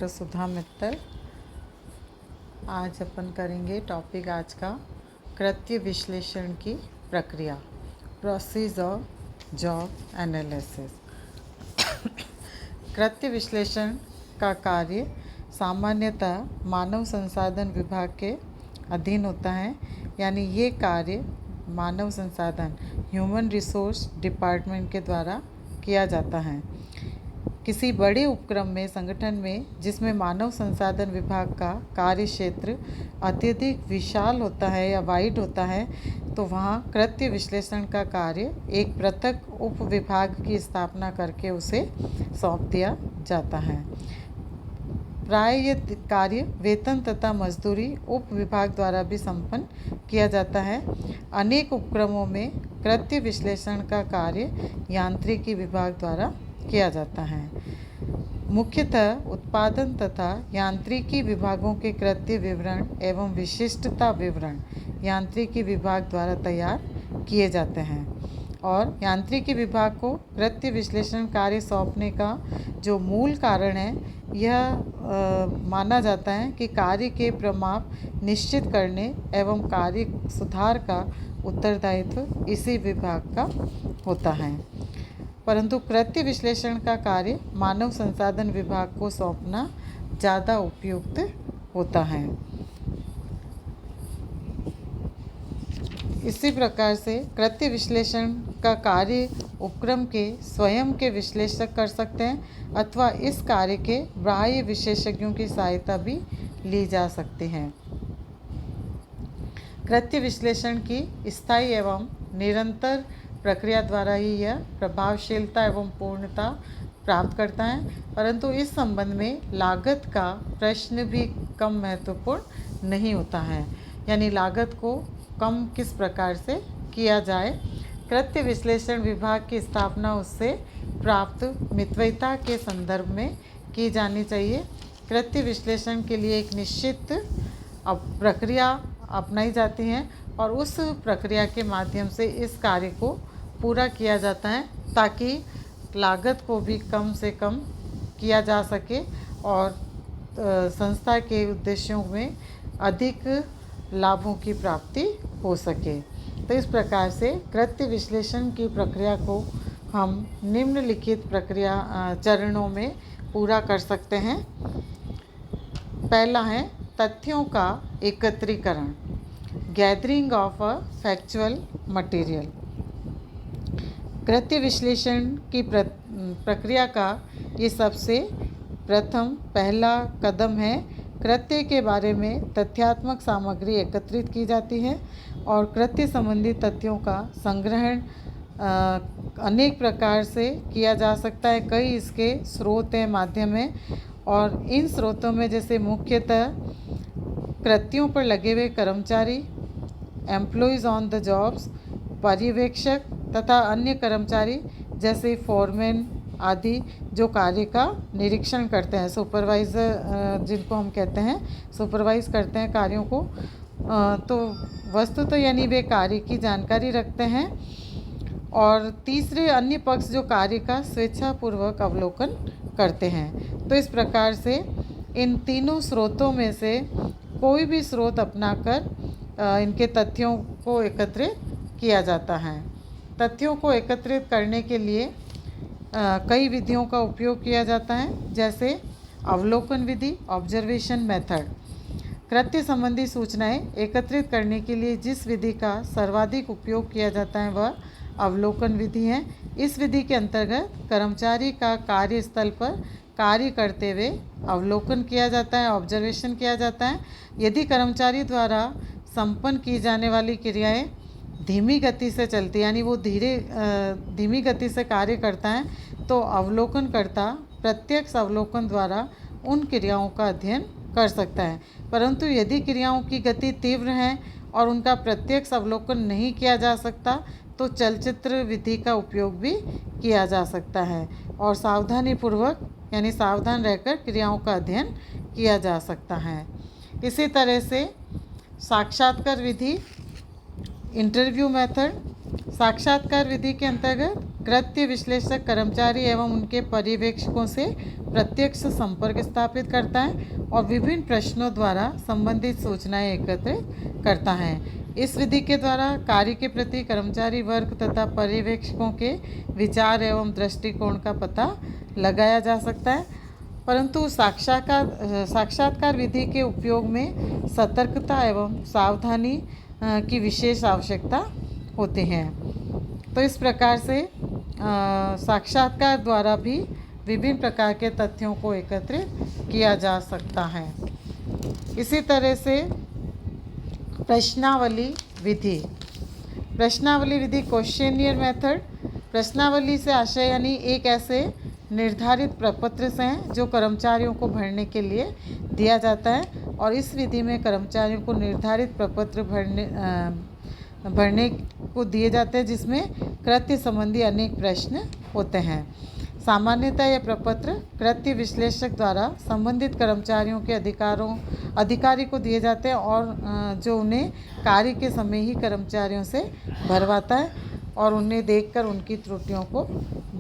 Doctor सुधा मित्तल। आज अपन करेंगे topic आज का कृत्य विश्लेषण की प्रक्रिया, प्रोसेस ऑफ जॉब एनालिसिस। कृत्य विश्लेषण का कार्य सामान्यतः मानव संसाधन विभाग के अधीन होता है, यानी ये कार्य मानव संसाधन ह्यूमन रिसोर्स डिपार्टमेंट के द्वारा किया जाता है। किसी बड़े उपक्रम में, संगठन में, जिसमें मानव संसाधन विभाग का कार्य क्षेत्र अत्यधिक विशाल होता है या वाइड होता है, तो वहाँ कृत्य विश्लेषण का कार्य एक पृथक उप विभाग की स्थापना करके उसे सौंप दिया जाता है। प्राय ये कार्य वेतन तथा मजदूरी उप विभाग द्वारा भी संपन्न किया जाता है। अनेक उपक्रमों में कृत्य विश्लेषण का कार्य यांत्रिकी विभाग द्वारा किया जाता है। मुख्यतः उत्पादन तथा यांत्रिकी विभागों के कृत्य विवरण एवं विशिष्टता विवरण यांत्रिकी विभाग द्वारा तैयार किए जाते हैं, और यांत्रिकी विभाग को कृत्य विश्लेषण कार्य सौंपने का जो मूल कारण है, यह माना जाता है कि कार्य के प्रमाप निश्चित करने एवं कार्य सुधार का उत्तरदायित्व इसी विभाग का होता है। परंतु कृत्य विश्लेषण का कार्य मानव संसाधन विभाग को सौंपना ज़्यादा उपयुक्त होता है। इसी प्रकार से कृत्य विश्लेषण का कार्य उपक्रम के स्वयं के विश्लेषक कर सकते हैं, अथवा इस कार्य के बाह्य विशेषज्ञों की सहायता भी ली जा सकती है। कृत्य विश्लेषण की स्थायी एवं निरंतर प्रक्रिया द्वारा ही यह प्रभावशीलता एवं पूर्णता प्राप्त करता है, परंतु इस संबंध में लागत का प्रश्न भी कम महत्वपूर्ण नहीं होता है, यानी लागत को कम किस प्रकार से किया जाए। कृत्य विश्लेषण विभाग की स्थापना उससे प्राप्त मितव्ययिता के संदर्भ में की जानी चाहिए। कृत्य विश्लेषण के लिए एक निश्चित प्रक्रिया अपनाई जाती है, और उस प्रक्रिया के माध्यम से इस कार्य को पूरा किया जाता है, ताकि लागत को भी कम से कम किया जा सके और संस्था के उद्देश्यों में अधिक लाभों की प्राप्ति हो सके। तो इस प्रकार से कृत्य विश्लेषण की प्रक्रिया को हम निम्नलिखित चरणों में पूरा कर सकते हैं। पहला है तथ्यों का एकत्रीकरण, gathering of a factual material. कृत्य विश्लेषण की प्रक्रिया का ये सबसे पहला कदम है। कृत्य के बारे में तथ्यात्मक सामग्री एकत्रित की जाती है, और कृत्य संबंधी तथ्यों का संग्रहण अनेक प्रकार से किया जा सकता है। कई इसके स्रोत हैं, माध्यम हैं, और इन स्रोतों में जैसे मुख्यतः कृत्यों पर लगे हुए कर्मचारी, एम्प्लॉयज़ ऑन द जॉब्स, पर्यवेक्षक तथा अन्य कर्मचारी जैसे फोरमैन आदि जो कार्य का निरीक्षण करते हैं, सुपरवाइज़र जिनको हम कहते हैं, सुपरवाइज़ करते हैं कार्यों को, तो वस्तुतः यानी वे कार्य की जानकारी रखते हैं। और तीसरे अन्य पक्ष जो कार्य का स्वेच्छापूर्वक अवलोकन करते हैं। तो इस प्रकार से इन तीनों स्रोतों में से कोई भी स्रोत अपनाकर इनके तथ्यों को एकत्रित किया जाता है। तथ्यों को एकत्रित करने के लिए कई विधियों का उपयोग किया जाता है, जैसे अवलोकन विधि, ऑब्जर्वेशन मेथड। कृत्य संबंधी सूचनाएं एकत्रित करने के लिए जिस विधि का सर्वाधिक उपयोग किया जाता है वह अवलोकन विधि है। इस विधि के अंतर्गत कर्मचारी का कार्यस्थल पर कार्य करते हुए अवलोकन किया जाता है, ऑब्जर्वेशन किया जाता है। यदि कर्मचारी द्वारा संपन्न की जाने वाली क्रियाएं धीमी गति से चलती, यानी वो धीमी गति से कार्य करता है, तो अवलोकनकर्ता प्रत्यक्ष अवलोकन द्वारा उन क्रियाओं का अध्ययन कर सकता है। परंतु यदि क्रियाओं की गति तीव्र है और उनका प्रत्यक्ष अवलोकन नहीं किया जा सकता, तो चलचित्र विधि का उपयोग भी किया जा सकता है, और सावधानीपूर्वक यानी सावधान रहकर क्रियाओं का अध्ययन किया जा सकता है। इसी तरह से साक्षात्कार विधि, इंटरव्यू मेथड, साक्षात्कार विधि के अंतर्गत कृत्य विश्लेषक कर्मचारी एवं उनके पर्यवेक्षकों से प्रत्यक्ष संपर्क स्थापित करता है और विभिन्न प्रश्नों द्वारा संबंधित सूचनाएं एकत्रित करता है। इस विधि के द्वारा कार्य के प्रति कर्मचारी वर्ग तथा पर्यवेक्षकों के विचार एवं दृष्टिकोण का पता लगाया जा सकता है, परंतु साक्षात्कार विधि के उपयोग में सतर्कता एवं सावधानी की विशेष आवश्यकता होती है। तो इस प्रकार से साक्षात्कार द्वारा भी विभिन्न प्रकार के तथ्यों को एकत्रित किया जा सकता है। इसी तरह से प्रश्नावली विधि क्वेश्चनियर मेथड। प्रश्नावली से आशय यानी एक ऐसे निर्धारित प्रपत्र से हैं जो कर्मचारियों को भरने के लिए दिया जाता है और इस विधि में कर्मचारियों को निर्धारित प्रपत्र भरने को दिए जाते हैं जिसमें कृत्य संबंधी अनेक प्रश्न होते हैं। सामान्यतः यह प्रपत्र कृत्य विश्लेषक द्वारा संबंधित कर्मचारियों के अधिकारी को दिए जाते हैं और जो उन्हें कार्य के समय ही कर्मचारियों से भरवाता है और उन्हें देखकर उनकी त्रुटियों को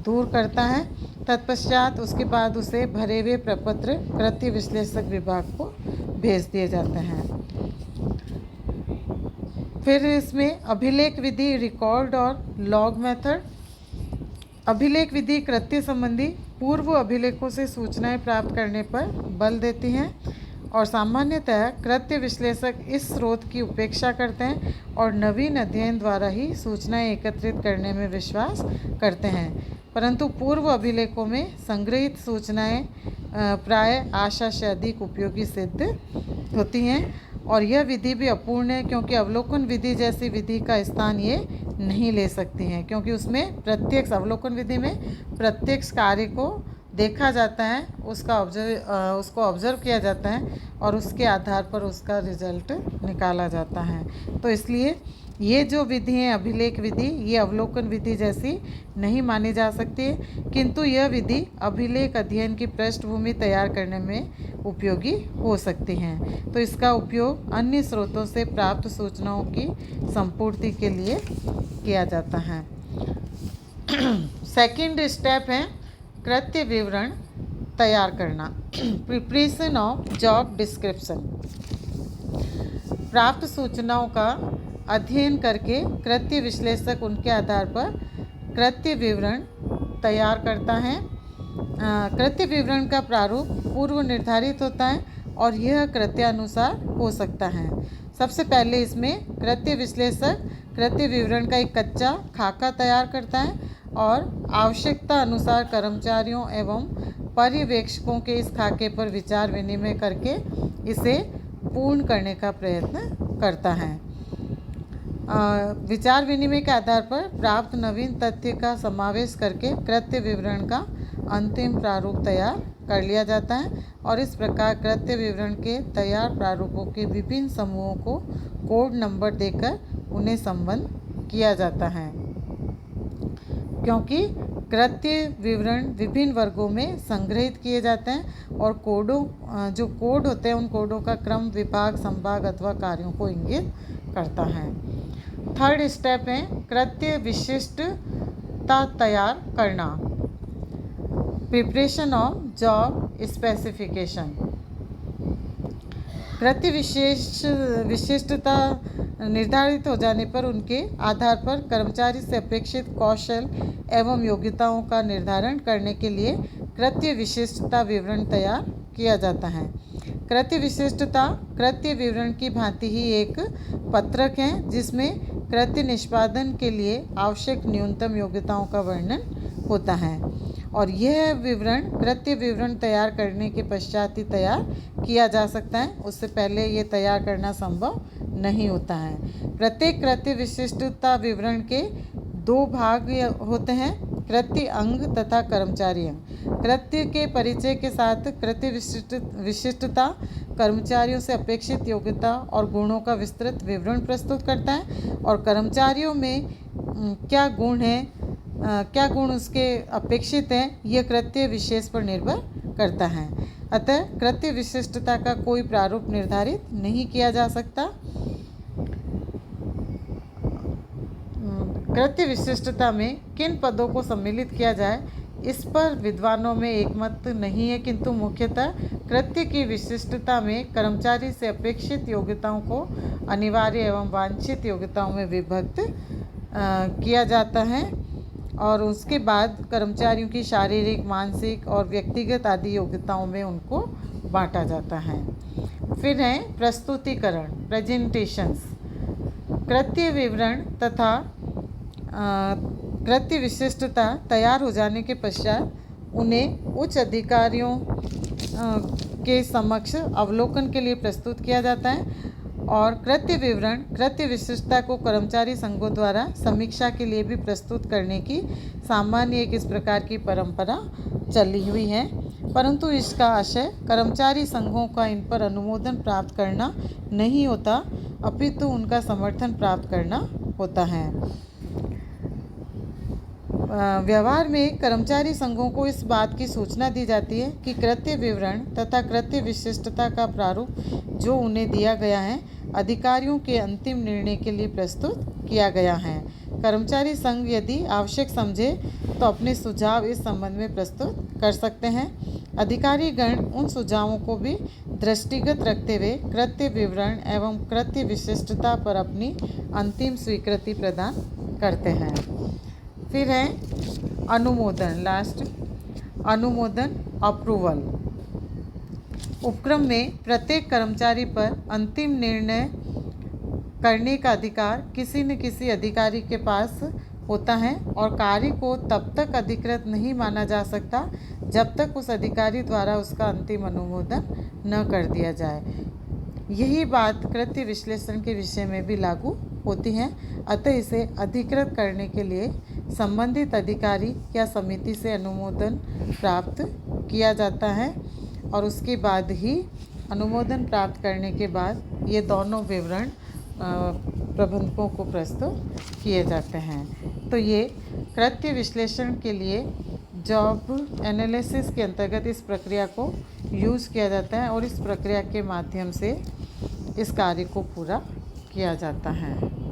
दूर करता है। तत्पश्चात उसके बाद उसे भरे हुए प्रपत्र कृत्य विश्लेषक विभाग को भेज दिए जाते हैं। फिर इसमें अभिलेख विधि रिकॉर्ड और लॉग मेथड। अभिलेख विधि कृत्य संबंधी पूर्व अभिलेखों से सूचनाएं प्राप्त करने पर बल देती हैं और सामान्यतः कृत्य विश्लेषक इस स्रोत की उपेक्षा करते हैं और नवीन अध्ययन द्वारा ही सूचनाएं एकत्रित करने में विश्वास करते हैं, परंतु पूर्व अभिलेखों में संग्रहित सूचनाएं प्राय आशा से अधिक उपयोगी सिद्ध होती हैं और यह विधि भी अपूर्ण है क्योंकि अवलोकन विधि जैसी विधि का स्थान ये नहीं ले सकती हैं, क्योंकि उसमें प्रत्यक्ष अवलोकन विधि में प्रत्यक्ष कार्य को देखा जाता है, उसको ऑब्जर्व किया जाता है और उसके आधार पर उसका रिजल्ट निकाला जाता है। तो इसलिए ये जो विधि है अभिलेख विधि, ये अवलोकन विधि जैसी नहीं मानी जा सकती है, किंतु यह विधि अभिलेख अध्ययन की पृष्ठभूमि तैयार करने में उपयोगी हो सकती हैं। तो इसका उपयोग अन्य स्रोतों से प्राप्त सूचनाओं की संपूर्ति के लिए किया जाता है। सेकंड स्टेप है कृत्य विवरण तैयार करना, प्रिपरेशन ऑफ जॉब डिस्क्रिप्शन। प्राप्त सूचनाओं का अध्ययन करके कृत्य विश्लेषक उनके आधार पर कृत्य विवरण तैयार करता है। कृत्य विवरण का प्रारूप पूर्व निर्धारित होता है और यह कृत्यानुसार हो सकता है। सबसे पहले इसमें कृत्य विश्लेषक कृत्य विवरण का एक कच्चा खाका तैयार करता है और आवश्यकता अनुसार कर्मचारियों एवं पर्यवेक्षकों के इस खाके पर विचार विनिमय करके इसे पूर्ण करने का प्रयत्न करता है। विचार विनिमय के आधार पर प्राप्त नवीन तथ्य का समावेश करके कृत्य विवरण का अंतिम प्रारूप तैयार कर लिया जाता है और इस प्रकार कृत्य विवरण के तैयार प्रारूपों के विभिन्न समूहों को कोड नंबर देकर उन्हें संबद्ध किया जाता है। क्योंकि कृत्य विवरण विभिन्न वर्गों में संग्रहित किए जाते हैं और जो कोड होते हैं उन कोडों का क्रम विभाग, संभाग अथवा कार्यों को इंगित करता है। थर्ड स्टेप है कृत्य विशिष्टता तैयार करना, प्रिपरेशन ऑफ जॉब स्पेसिफिकेशन। कृत्य विशिष्टता निर्धारित हो जाने पर उनके आधार पर कर्मचारी से अपेक्षित कौशल एवं योग्यताओं का निर्धारण करने के लिए कृत्य विशिष्टता विवरण तैयार किया जाता है। कृत्य विशिष्टता कृत्य विवरण की भांति ही एक पत्रक है जिसमें कृत्य निष्पादन के लिए आवश्यक न्यूनतम योग्यताओं का वर्णन होता है और यह विवरण कृत्य विवरण तैयार करने के पश्चात ही तैयार किया जा सकता है, उससे पहले ये तैयार करना संभव नहीं होता है। प्रत्येक कृत्य विशिष्टता विवरण के दो भाग होते हैं, कृत्य अंग तथा कर्मचारी अंग। कृत्य के परिचय के साथ कृत्य विशिष्टता कर्मचारियों से अपेक्षित योग्यता और गुणों का विस्तृत विवरण प्रस्तुत करता है और कर्मचारियों में क्या गुण उसके अपेक्षित हैं, यह कृत्य विशेष पर निर्भर करता है। अतः कृत्य विशिष्टता का कोई प्रारूप निर्धारित नहीं किया जा सकता। कृत्य विशिष्टता में किन पदों को सम्मिलित किया जाए, इस पर विद्वानों में एकमत नहीं है, किंतु मुख्यतः कृत्य की विशिष्टता में कर्मचारी से अपेक्षित योग्यताओं को अनिवार्य एवं वांछित योग्यताओं में विभक्त किया जाता है और उसके बाद कर्मचारियों की शारीरिक, मानसिक और व्यक्तिगत आदि योग्यताओं में उनको बांटा जाता है। फिर है प्रस्तुतिकरण, प्रेजेंटेशंस। कृत्य विवरण तथा कृत्य विशिष्टता तैयार हो जाने के पश्चात उन्हें उच्च अधिकारियों के समक्ष अवलोकन के लिए प्रस्तुत किया जाता है और कृत्य विवरण, कृत्य विशिष्टता को कर्मचारी संघों द्वारा समीक्षा के लिए भी प्रस्तुत करने की सामान्य एक इस प्रकार की परंपरा चली हुई है, परंतु इसका आशय कर्मचारी संघों का इन पर अनुमोदन प्राप्त करना नहीं होता, अपितु उनका समर्थन प्राप्त करना होता है। व्यवहार में कर्मचारी संघों को इस बात की सूचना दी जाती है कि कृत्य विवरण तथा कृत्य विशिष्टता का प्रारूप जो उन्हें दिया गया है अधिकारियों के अंतिम निर्णय के लिए प्रस्तुत किया गया है। कर्मचारी संघ यदि आवश्यक समझे तो अपने सुझाव इस संबंध में प्रस्तुत कर सकते हैं। अधिकारी गण उन सुझावों को भी दृष्टिगत रखते हुए कृत्य विवरण एवं कृत्य विशिष्टता पर अपनी अंतिम स्वीकृति प्रदान करते हैं। फिर है अनुमोदन, लास्ट अनुमोदन, अप्रूवल। उपक्रम में प्रत्येक कर्मचारी पर अंतिम निर्णय करने का अधिकार किसी न किसी अधिकारी के पास होता है और कार्य को तब तक अधिकृत नहीं माना जा सकता जब तक उस अधिकारी द्वारा उसका अंतिम अनुमोदन न कर दिया जाए। यही बात कृत्य विश्लेषण के विषय में भी लागू होती है, अतः इसे अधिकृत करने के लिए संबंधित अधिकारी या समिति से अनुमोदन प्राप्त किया जाता है और उसके बाद ही अनुमोदन प्राप्त करने के बाद ये दोनों विवरण प्रबंधकों को प्रस्तुत किए जाते हैं। तो ये कृत्य विश्लेषण के लिए जॉब एनालिसिस के अंतर्गत इस प्रक्रिया को यूज़ किया जाता है और इस प्रक्रिया के माध्यम से इस कार्य को पूरा किया जाता है।